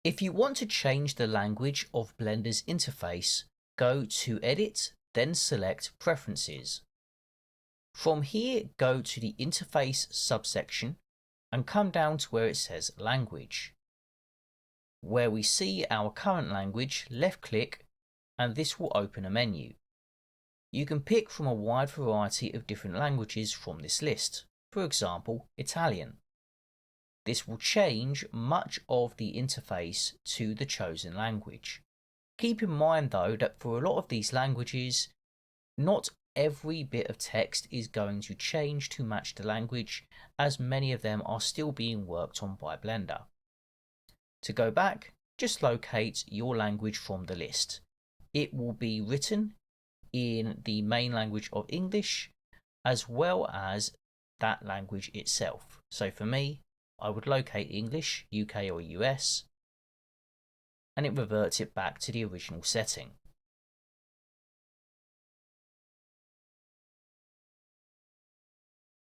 If you want to change the language of Blender's interface, go to Edit, then select Preferences. From here, go to the Interface subsection and come down to where it says Language. Where we see our current language, left click and this will open a menu. You can pick from a wide variety of different languages from this list, for example, Italian. This will change much of the interface to the chosen language. Keep in mind though that for a lot of these languages, not every bit of text is going to change to match the language, as many of them are still being worked on by Blender. To go back, just locate your language from the list. It will be written in the main language of English as well as that language itself. So for me, I would locate English, UK or US, and it reverts it back to the original setting.